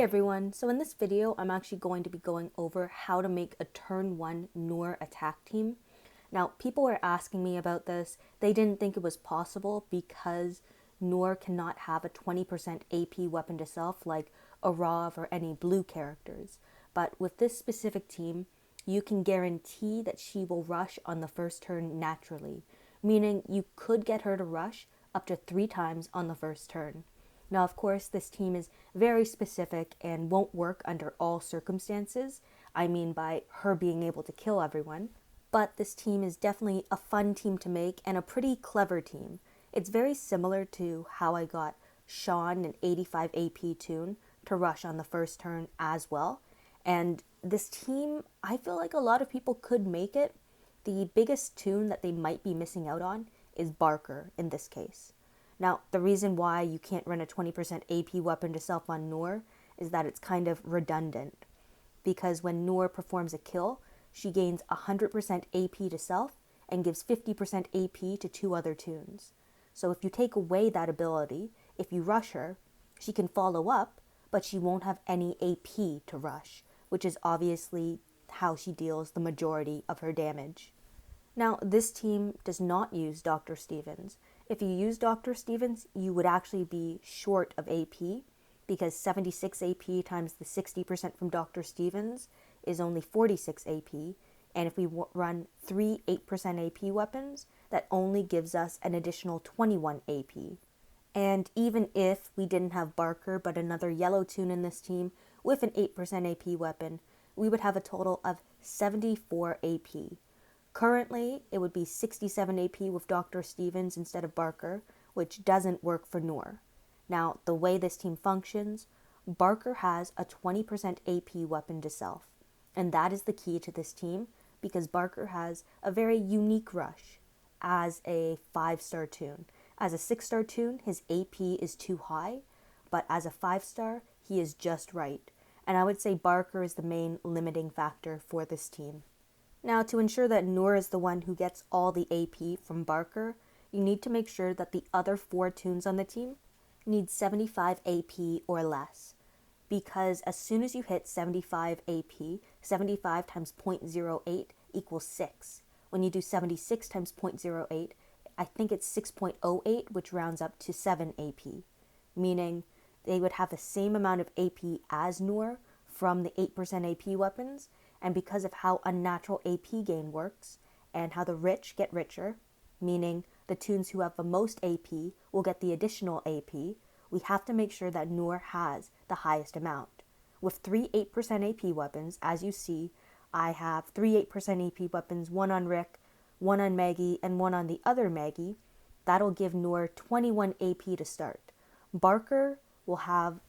everyone, so in this video I'm actually going to be going over how to make a turn 1 Noor attack team. Now people were asking me about this. They didn't think it was possible because Noor cannot have a 20% AP weapon to self like Arav or any blue characters. But with this specific team, you can guarantee that she will rush on the first turn naturally, meaning you could get her to rush up to 3 times on the first turn. Now, of course, this team is very specific and won't work under all circumstances. I mean by her being able to kill everyone. But this team is definitely a fun team to make and a pretty clever team. It's very similar to how I got Sean, an 85 AP toon, to rush on the first turn as well. And this team, I feel like a lot of people could make it. The biggest toon that they might be missing out on is Barker in this case. Now, the reason why you can't run a 20% AP weapon to self on Noor is that it's kind of redundant. Because when Noor performs a kill, she gains 100% AP to self and gives 50% AP to 2 other toons. So if you take away that ability, if you rush her, she can follow up, but she won't have any AP to rush, which is obviously how she deals the majority of her damage. Now, this team does not use Dr. Stevens. If you use Dr. Stevens, you would actually be short of AP because 76 AP times the 60% from Dr. Stevens is only 46 AP. And if we run 3 8% AP weapons, that only gives us an additional 21 AP. And even if we didn't have Barker but another yellow toon in this team with an 8% AP weapon, we would have a total of 74 AP. Currently, it would be 67 AP with Dr. Stevens instead of Barker, which doesn't work for Noor. Now, the way this team functions, Barker has a 20% AP weapon to self, and that is the key to this team because Barker has a very unique rush as a 5-star toon. As a 6-star toon, his AP is too high, but as a 5-star, he is just right. And I would say Barker is the main limiting factor for this team. Now, to ensure that Noor is the one who gets all the AP from Barker, you need to make sure that the other 4 toons on the team need 75 AP or less. Because as soon as you hit 75 AP, 75 times 0.08 equals 6. When you do 76 times 0.08, I think it's 6.08, which rounds up to 7 AP. Meaning they would have the same amount of AP as Noor from the 8% AP weapons. And because of how unnatural AP gain works, and how the rich get richer, meaning the toons who have the most AP will get the additional AP, we have to make sure that Noor has the highest amount. With 3 8% AP weapons, as you see, I have 3 8% AP weapons, 1 on Rick, 1 on Maggie, and 1 on the other Maggie. That'll give Noor 21 AP to start. Barker will have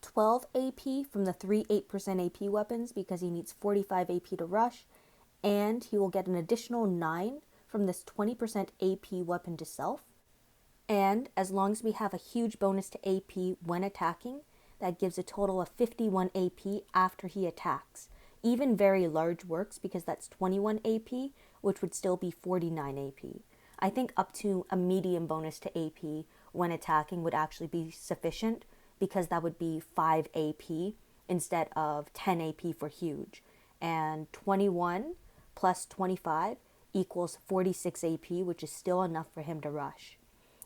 12 AP from the 3 8% AP weapons because he needs 45 AP to rush, and he will get an additional 9 from this 20% AP weapon to self. And as long as we have a huge bonus to AP when attacking, that gives a total of 51 AP after he attacks. Even very large works because that's 21 AP, which would still be 49 AP. I think up to a medium bonus to AP when attacking would actually be sufficient, because that would be 5 AP instead of 10 AP for huge. And 21 plus 25 equals 46 AP, which is still enough for him to rush.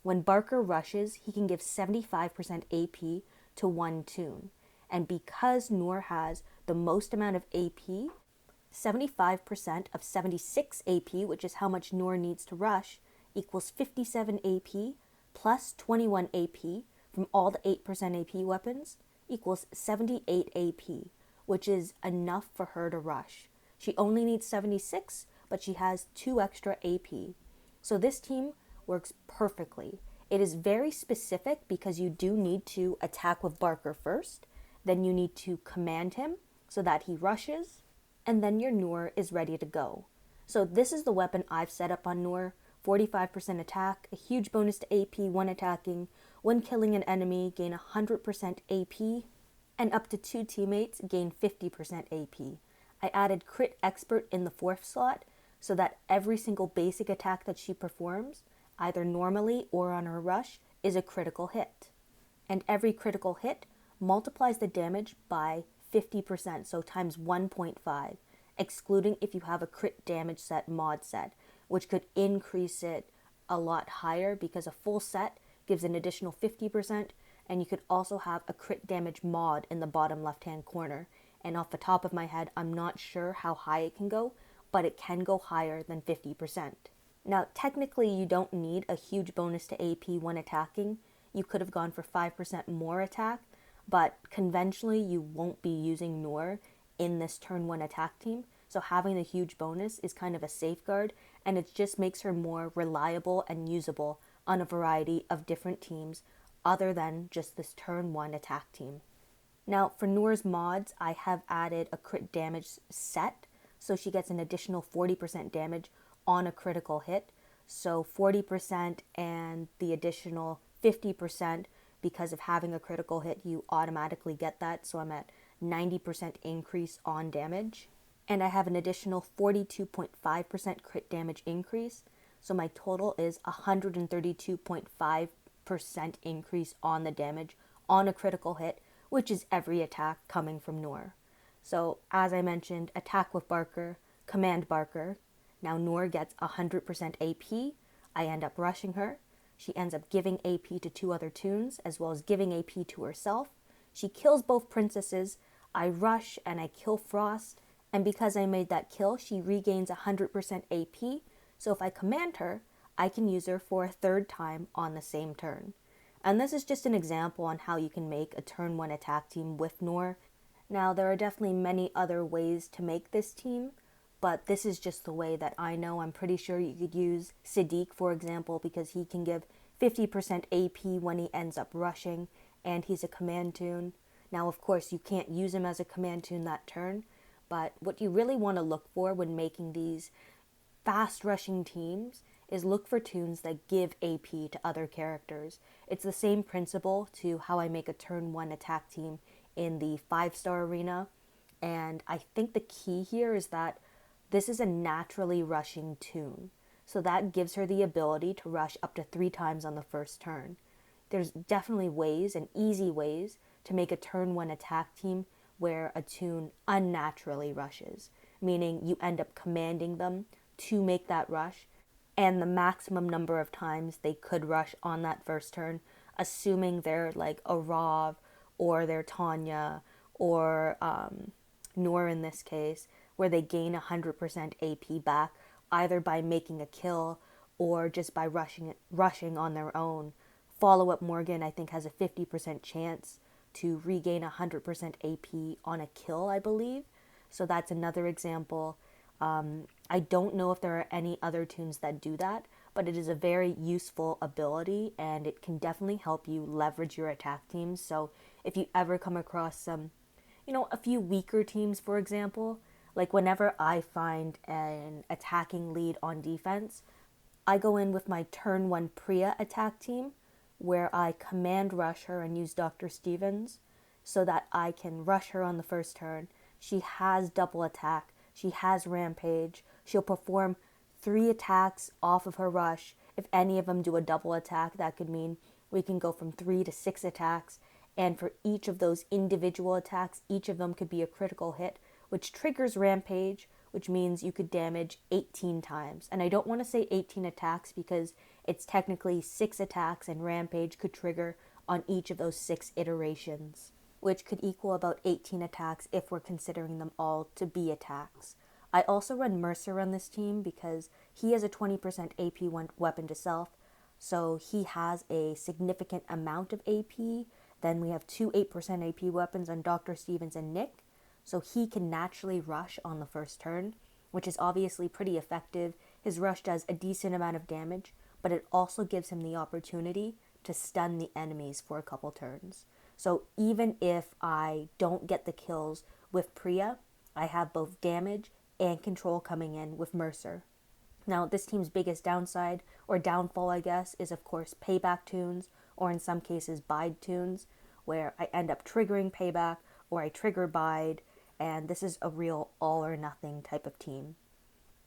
When Barker rushes, he can give 75% AP to 1 toon. And because Noor has the most amount of AP, 75% of 76 AP, which is how much Noor needs to rush, equals 57 AP plus 21 AP from all the 8% AP weapons equals 78 AP, which is enough for her to rush. She only needs 76, but she has 2 extra AP. So this team works perfectly. It is very specific because you do need to attack with Barker first, then you need to command him so that he rushes, and then your Noor is ready to go. So this is the weapon I've set up on Noor. 45% attack, a huge bonus to AP when attacking, when killing an enemy, gain 100% AP, and up to 2 teammates gain 50% AP. I added Crit Expert in the 4th slot so that every single basic attack that she performs, either normally or on her rush, is a critical hit. And every critical hit multiplies the damage by 50%, so times 1.5, excluding if you have a crit damage set mod set, which could increase it a lot higher because a full set gives an additional 50%, and you could also have a crit damage mod in the bottom left hand corner. And off the top of my head, I'm not sure how high it can go, but it can go higher than 50%. Now, technically, you don't need a huge bonus to AP when attacking. You could have gone for 5% more attack, but conventionally, you won't be using Noor in this turn 1 attack team. So having the huge bonus is kind of a safeguard, and it just makes her more reliable and usable on a variety of different teams other than just this turn 1 attack team. Now, for Noor's mods, I have added a crit damage set, so she gets an additional 40% damage on a critical hit. So 40% and the additional 50%, because of having a critical hit, you automatically get that. So I'm at 90% increase on damage. And I have an additional 42.5% crit damage increase. So my total is 132.5% increase on the damage on a critical hit, which is every attack coming from Noor. So as I mentioned, attack with Barker, command Barker. Now Noor gets 100% AP. I end up rushing her. She ends up giving AP to 2 other toons, as well as giving AP to herself. She kills both princesses. I rush and I kill Frost. And because I made that kill, she regains 100% AP. So if I command her, I can use her for a 3rd time on the same turn. And this is just an example on how you can make a turn 1 attack team with Noor. Now, there are definitely many other ways to make this team, but this is just the way that I know. I'm pretty sure you could use Siddiq, for example, because he can give 50% AP when he ends up rushing, and he's a command toon. Now, of course, you can't use him as a command toon that turn, but what you really want to look for when making these fast rushing teams is look for toons that give AP to other characters. It's the same principle to how I make a turn 1 attack team in the 5-star arena, and I think the key here is that this is a naturally rushing toon, so that gives her the ability to rush up to 3 times on the first turn. There's definitely ways and easy ways to make a turn 1 attack team where a toon unnaturally rushes, meaning you end up commanding them to make that rush, and the maximum number of times they could rush on that first turn, assuming they're like a Rav or they're Tanya or Noor in this case, where they gain 100% AP back, either by making a kill or just by rushing on their own. Follow-up Morgan, I think, has a 50% chance to regain 100% AP on a kill, I believe. So that's another example. I don't know if there are any other toons that do that, but it is a very useful ability, and it can definitely help you leverage your attack teams. So if you ever come across some, a few weaker teams, for example, like whenever I find an attacking lead on defense, I go in with my turn 1 Priya attack team, where I command rush her and use Dr. Stevens so that I can rush her on the first turn. She has double attack. She has rampage. She'll perform 3 attacks off of her rush. If any of them do a double attack, that could mean we can go from 3 to 6 attacks. And for each of those individual attacks, each of them could be a critical hit, which triggers rampage, which means you could damage 18 times. And I don't want to say 18 attacks because it's technically 6 attacks, and rampage could trigger on each of those 6 iterations, which could equal about 18 attacks if we're considering them all to be attacks. I also run Mercer on this team because he has a 20% AP weapon to self, so he has a significant amount of AP. Then we have 2 8% AP weapons on Dr. Stevens and Nick, so he can naturally rush on the first turn, which is obviously pretty effective. His rush does a decent amount of damage, but it also gives him the opportunity to stun the enemies for a couple turns. So even if I don't get the kills with Priya, I have both damage and control coming in with Mercer. Now, this team's biggest downside, or downfall I guess, is of course payback toons, or in some cases bide toons, where I end up triggering payback or I trigger bide, and this is a real all or nothing type of team.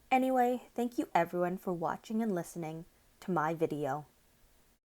Anyway, thank you everyone for watching and listening to my video.